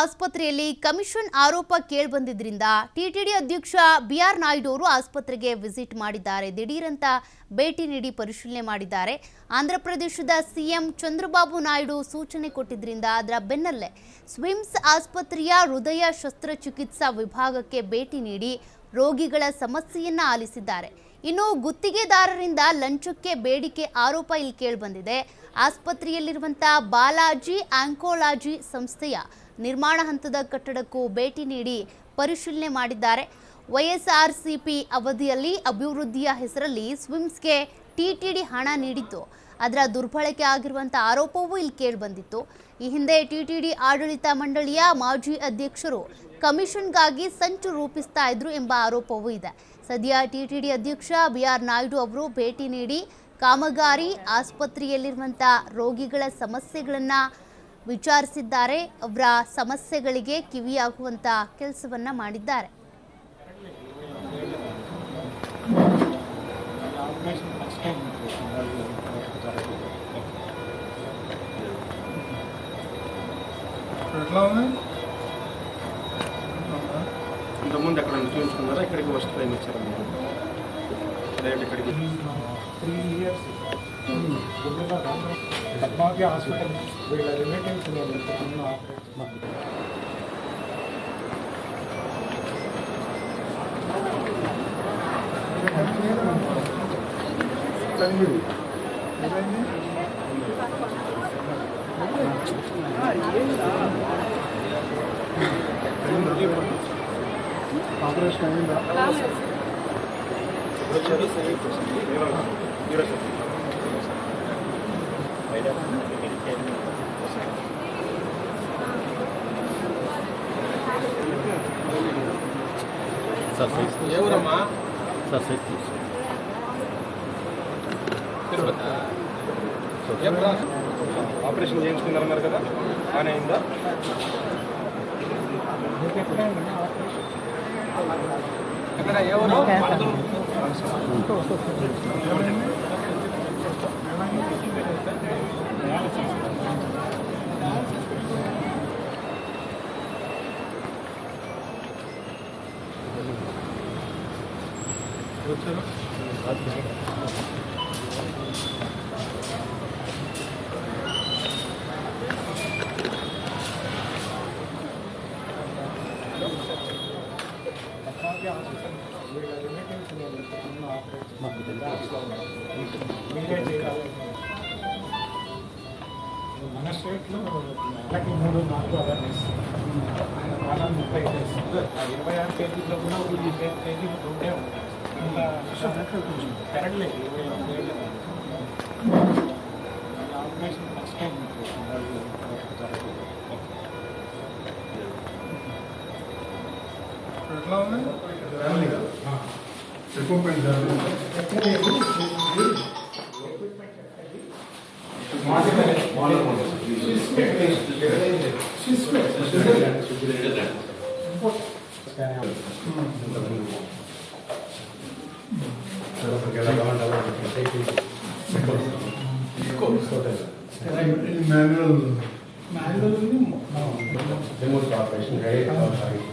ಆಸ್ಪತ್ರೆಯಲ್ಲಿ ಕಮಿಷನ್ ಆರೋಪ ಕೇಳಿಬಂದಿದ್ದರಿಂದ ಟಿಟಿಡಿ ಅಧ್ಯಕ್ಷ ಬಿಆರ್ ನಾಯ್ಡು ಅವರು ಆಸ್ಪತ್ರೆಗೆ ವಿಸಿಟ್ ಮಾಡಿದ್ದಾರೆ. ದಿಢೀರಂತ ಭೇಟಿ ನೀಡಿ ಪರಿಶೀಲನೆ ಮಾಡಿದ್ದಾರೆ. ಆಂಧ್ರಪ್ರದೇಶದ ಸಿಎಂ ಚಂದ್ರಬಾಬು ನಾಯ್ಡು ಸೂಚನೆ ಕೊಟ್ಟಿದ್ದರಿಂದ ಅದರ ಬೆನ್ನಲ್ಲೇ ಸ್ವಿಮ್ಸ್ ಆಸ್ಪತ್ರೆಯ ಹೃದಯ ಶಸ್ತ್ರಚಿಕಿತ್ಸಾ ವಿಭಾಗಕ್ಕೆ ಭೇಟಿ ನೀಡಿ ರೋಗಿಗಳ ಸಮಸ್ಯೆಯನ್ನ ಆಲಿಸಿದ್ದಾರೆ. ಇನ್ನು ಗುತ್ತಿಗೆದಾರರಿಂದ ಲಂಚಕ್ಕೆ ಬೇಡಿಕೆ ಆರೋಪ ಇಲ್ಲಿ ಕೇಳಿಬಂದಿದೆ. ಆಸ್ಪತ್ರೆಯಲ್ಲಿರುವಂತಹ ಬಾಲಾಜಿ ಆಂಕೋಲಾಜಿ ಸಂಸ್ಥೆಯ ನಿರ್ಮಾಣ ಹಂತದ ಕಟ್ಟಡಕ್ಕೂ ಭೇಟಿ ನೀಡಿ ಪರಿಶೀಲನೆ ಮಾಡಿದ್ದಾರೆ. ವೈಎಸ್ಆರ್ಸಿಪಿ ಅವಧಿಯಲ್ಲಿ ಅಭಿವೃದ್ಧಿಯ ಹೆಸರಲ್ಲಿ ಸ್ವಿಮ್ಸ್ಗೆ ಟಿಟಿಡಿ ಹಣ ನೀಡಿತ್ತು. ಅದರ ದುರ್ಬಳಕೆ ಆಗಿರುವಂಥ ಆರೋಪವೂ ಇಲ್ಲಿ ಕೇಳಿಬಂದಿತ್ತು. ಈ ಹಿಂದೆ ಟಿಟಿಡಿ ಆಡಳಿತ ಮಂಡಳಿಯ ಮಾಜಿ ಅಧ್ಯಕ್ಷರು ಕಮಿಷನ್ಗಾಗಿ ಸಂಚು ರೂಪಿಸ್ತಾ ಇದ್ರು ಎಂಬ ಆರೋಪವೂ ಇದೆ. ಸದ್ಯ ಟಿಟಿಡಿ ಅಧ್ಯಕ್ಷ ಬಿಆರ್ ನಾಯ್ಡು ಅವರು ಭೇಟಿ ನೀಡಿ ಕಾಮಗಾರಿ ಆಸ್ಪತ್ರೆಯಲ್ಲಿರುವಂಥ ರೋಗಿಗಳ ಸಮಸ್ಯೆಗಳನ್ನು ವಿಚಾರಿಸಿದ್ದಾರೆ. ಅವರ ಸಮಸ್ಯೆಗಳಿಗೆ ಕಿವಿಯಾಗುವಂಥ ಕೆಲಸವನ್ನ ಮಾಡಿದ್ದಾರೆ. ముందు అక్కడ చూపించుకున్నారా? ఇక్కడికి ఫస్ట్ టైం ఇచ్చారు డైరెక్ట్ ఇక్కడికి 3 years పద్మావతి హాస్పిటల్ వీళ్ళ రిలేటివ్స్ ఆపరేషన్ అయిందా? ఎవరమ్మా సార్ సైజ్ ఆపరేషన్ చేయించుకున్నారన్నారు కదా, బాగానే అయిందా? ఎవరు మన స్టేట్లో నెలకి 3-4 అవేర్నెస్, చాలా 35 26 కేజీలో కూడా 20 కేజీలు ఉంటే పెరగలేదు. ఆపరేషన్ ఫస్ట్ టైం ఎట్లా ఉన్నాయి ఎక్విప్మెంట్ ఆపరేషన్